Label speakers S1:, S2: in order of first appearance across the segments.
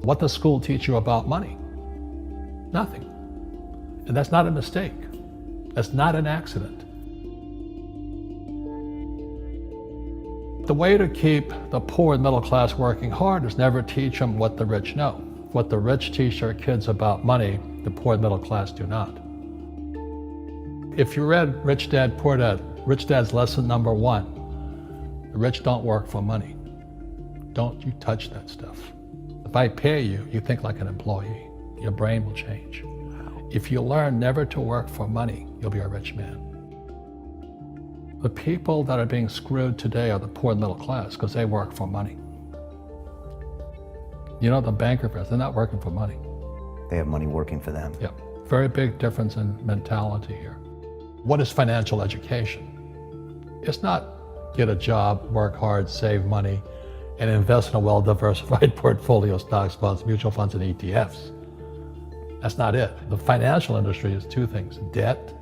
S1: What does school teach you about money? Nothing. And that's not a mistake. That's not an accident. The way to keep the poor and middle class working hard is never teach them what the rich know. What the rich teach their kids about money, the poor and middle class do not. If you read Rich Dad, Poor Dad, Rich Dad's lesson number 1, the rich don't work for money. Don't you touch that stuff. If I pay you, you think like an employee. Your brain will change. If you learn never to work for money, you'll be a rich man. The people that are being screwed today are the poor and middle class because they work for money. You know, the banker friends, they're not working for money.
S2: They have money working for them.
S1: Yeah, very big difference in mentality here. What is financial education? It's not get a job, work hard, save money, and invest in a well-diversified portfolio, stocks, bonds, mutual funds, and ETFs. That's not it. The financial industry is 2 things, debt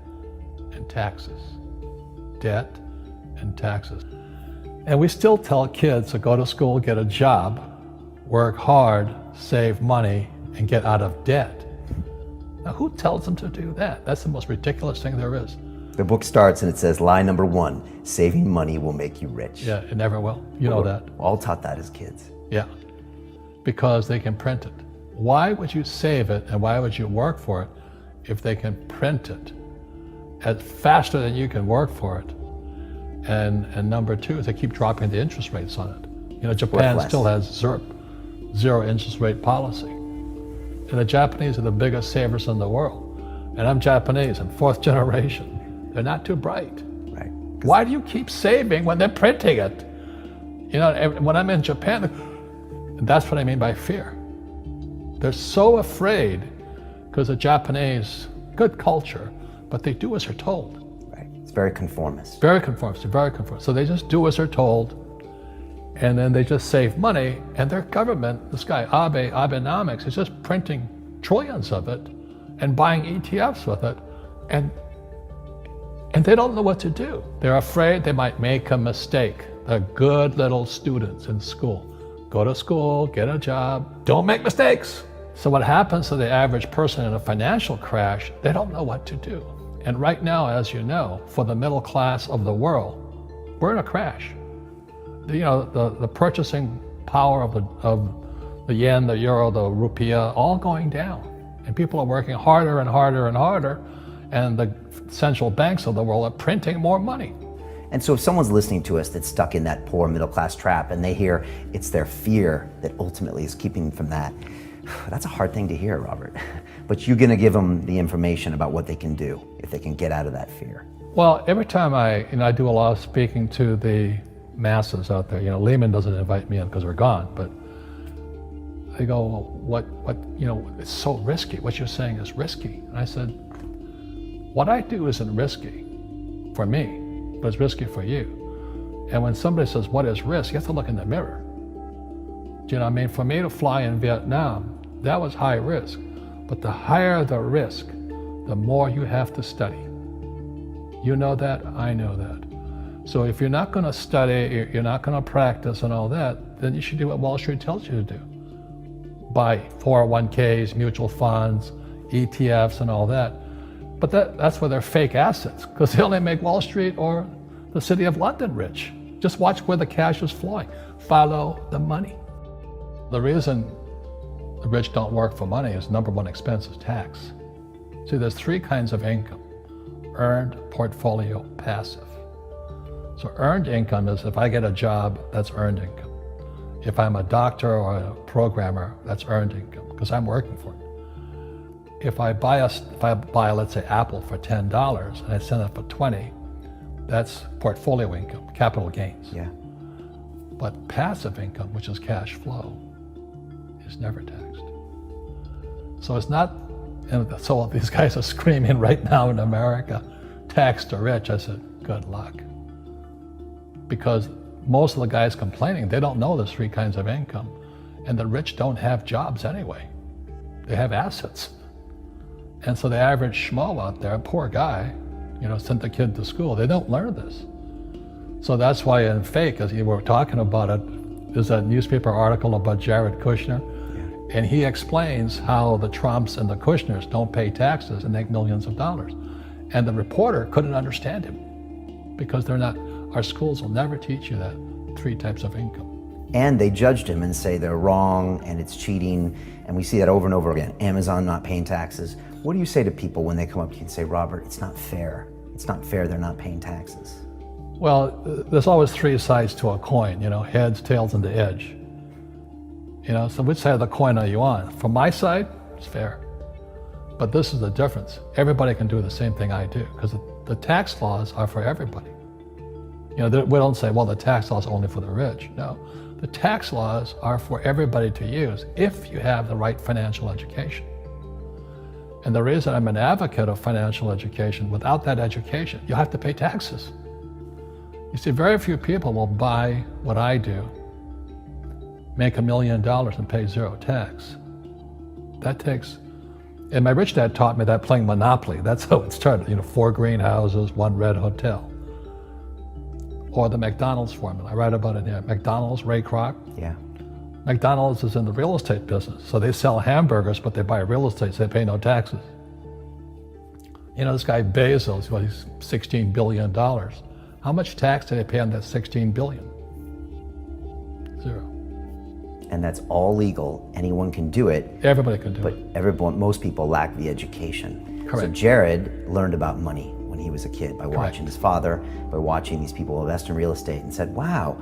S1: and taxes. Debt and taxes. And we still tell kids to go to school, get a job, work hard, save money, and get out of debt. Now, who tells them to do that? That's the most ridiculous thing there is.
S2: The book starts and it says, lie number 1, saving money will make you rich.
S1: Yeah, it never will. You know that.
S2: All taught that as kids.
S1: Yeah, because they can print it. Why would you save it and why would you work for it if they can print it faster than you can work for it? And number 2 is they keep dropping the interest rates on it. You know, Japan still has zero interest rate policy. And the Japanese are the biggest savers in the world. And I'm Japanese, I'm 4th generation. They're not too bright.
S2: Right.
S1: Why do you keep saving when they're printing it? You know, when I'm in Japan, that's what I mean by fear. They're so afraid because the Japanese, good culture, but they do as they're told.
S2: Right. It's very conformist.
S1: Very conformist, very conformist. So they just do as they're told, and then they just save money, and their government, this guy Abenomics, is just printing trillions of it and buying ETFs with it, and they don't know what to do. They're afraid they might make a mistake. They're good little students in school. Go to school, get a job, don't make mistakes. So what happens to the average person in a financial crash, they don't know what to do. And right now, as you know, for the middle class of the world, we're in a crash. You know, the purchasing power of the yen, the euro, the rupiah, all going down. And people are working harder and harder and harder, and the central banks of the world are printing more money.
S2: And so if someone's listening to us that's stuck in that poor middle class trap and they hear it's their fear that ultimately is keeping them from that, that's a hard thing to hear, Robert. But you're gonna give them the information about what they can do if they can get out of that fear.
S1: Well, every time I do a lot of speaking to the masses out there, you know, Lehman doesn't invite me in because we're gone, but they go, well, what, you know, it's so risky. What you're saying is risky. And I said, what I do isn't risky for me, but it's risky for you. And when somebody says, what is risk? You have to look in the mirror. Do you know what I mean? For me to fly in Vietnam, that was high risk. But the higher the risk, the more you have to study. You know that, I know that. So if you're not gonna study, you're not gonna practice and all that, then you should do what Wall Street tells you to do. Buy 401ks, mutual funds, ETFs and all that. But that's where they're fake assets, because they only make Wall Street or the city of London rich. Just watch where the cash is flowing. Follow the money. The reason the rich don't work for money is number 1 expense is tax. See, there's 3 kinds of income: earned, portfolio, passive. So earned income is if I get a job, that's earned income. If I'm a doctor or a programmer, that's earned income, because I'm working for it. If I buy, let's say, Apple for $10 and I sell it for $20, that's portfolio income, capital gains.
S2: Yeah.
S1: But passive income, which is cash flow, is never taxed. So it's not, and so these guys are screaming right now in America, tax the rich. I said, good luck. Because most of the guys complaining, they don't know there's 3 kinds of income. And the rich don't have jobs anyway. They have assets. And so the average schmo out there, poor guy, you know, sent the kid to school, they don't learn this. So that's why in fake, as you were talking about it, there's a newspaper article about Jared Kushner. And he explains how the Trumps and the Kushners don't pay taxes and make millions of dollars. And the reporter couldn't understand him because they're not, our schools will never teach you that 3 types of income.
S2: And they judged him and say they're wrong and it's cheating. And we see that over and over again. Amazon not paying taxes. What do you say to people when they come up to you and say, Robert, it's not fair. It's not fair they're not paying taxes.
S1: Well, there's always 3 sides to a coin, heads, tails, and the edge. So which side of the coin are you on? From my side, it's fair. But this is the difference. Everybody can do the same thing I do because the tax laws are for everybody. We don't say, well, the tax law is only for the rich. No, the tax laws are for everybody to use if you have the right financial education. And the reason I'm an advocate of financial education, without that education, you have to pay taxes. You see, very few people will buy what I do, make $1 million and pay 0 tax. That takes, and my rich dad taught me that playing Monopoly. That's how it started, 4 greenhouses, 1 red hotel. Or the McDonald's formula, I write about it here. McDonald's, Ray Kroc.
S2: Yeah.
S1: McDonald's is in the real estate business. So they sell hamburgers, but they buy real estate, so they pay no taxes. This guy Bezos, he's $16 billion. How much tax did they pay on that $16 billion? 0.
S2: And that's all legal. Anyone can do it.
S1: Everybody can do it.
S2: But most people lack the education.
S1: Correct.
S2: So Jared learned about money when he was a kid by watching his father, by watching these people invest in real estate, and said, wow,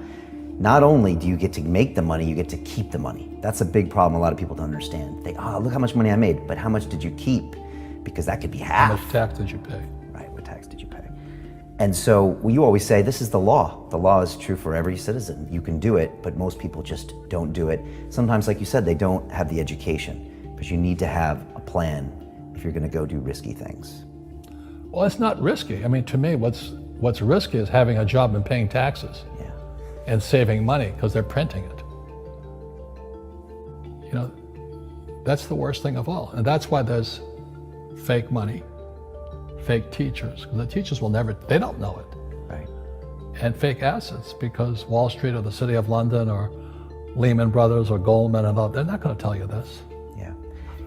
S2: not only do you get to make the money, you get to keep the money. That's a big problem a lot of people don't understand. They, look how much money I made, but how much did you keep? Because that could be half.
S1: How much tax did you pay?
S2: Right, what tax did you pay? And so you always say, this is the law. The law is true for every citizen. You can do it, but most people just don't do it. Sometimes, like you said, they don't have the education, but you need to have a plan if you're gonna go do risky things.
S1: Well, it's not risky. I mean, to me, what's risky is having a job and paying taxes.
S2: Yeah.
S1: And saving money because they're printing it. That's the worst thing of all. And that's why there's fake money, fake teachers, because the teachers they don't know it.
S2: Right.
S1: And fake assets, because Wall Street or the City of London or Lehman Brothers or Goldman and all, they're not going to tell you this.
S2: Yeah.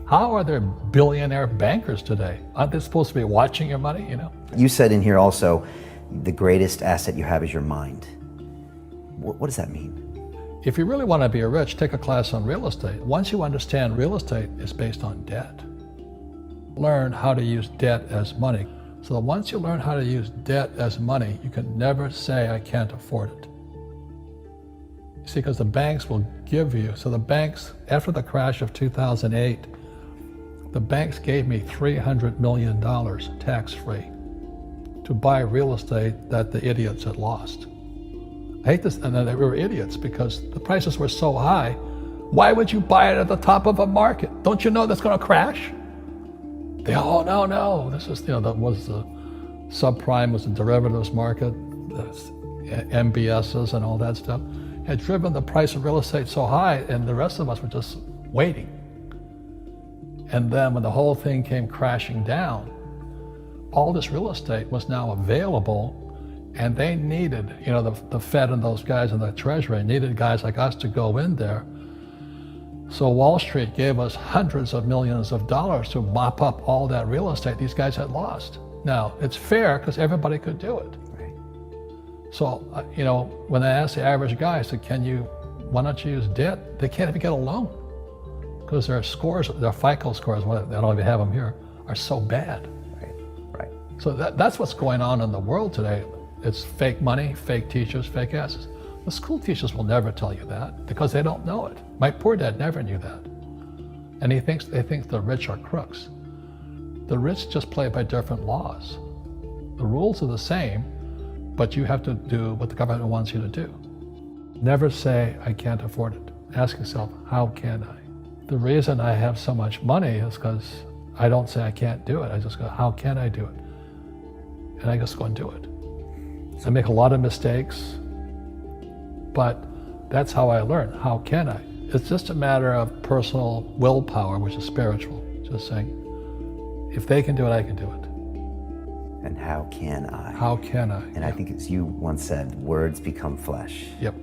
S1: How are there billionaire bankers today? Aren't they supposed to be watching your money,
S2: You said in here also, the greatest asset you have is your mind. What does that mean?
S1: If you really want to be rich, take a class on real estate. Once you understand real estate is based on debt, learn how to use debt as money. So that once you learn how to use debt as money, you can never say, I can't afford it. You see, because the banks will give you, so the banks, after the crash of 2008, the banks gave me $300 million tax-free to buy real estate that the idiots had lost. I hate this, and they were idiots because the prices were so high. Why would you buy it at the top of a market? Don't you know that's going to crash? No. This is, that was the subprime, was the derivatives market, the MBSs and all that stuff, had driven the price of real estate so high, and the rest of us were just waiting. And then when the whole thing came crashing down, all this real estate was now available. And they needed, the Fed and those guys in the Treasury needed guys like us to go in there. So Wall Street gave us hundreds of millions of dollars to mop up all that real estate these guys had lost. Now, it's fair because everybody could do it.
S2: Right.
S1: So, when I asked the average guy, I said, why don't you use debt? They can't even get a loan because their scores, their FICO scores, I don't even have them here, are so bad.
S2: Right.
S1: So that's what's going on in the world today. It's fake money, fake teachers, fake assets. The school teachers will never tell you that because they don't know it. My poor dad never knew that. And they think the rich are crooks. The rich just play by different laws. The rules are the same, but you have to do what the government wants you to do. Never say, I can't afford it. Ask yourself, how can I? The reason I have so much money is because I don't say I can't do it. I just go, how can I do it? And I just go and do it. I make a lot of mistakes, but that's how I learn. How can I? It's just a matter of personal willpower, which is spiritual. Just saying, if they can do it, I can do it.
S2: And how can I?
S1: How can I?
S2: And I think as you once said, words become flesh.
S1: Yep.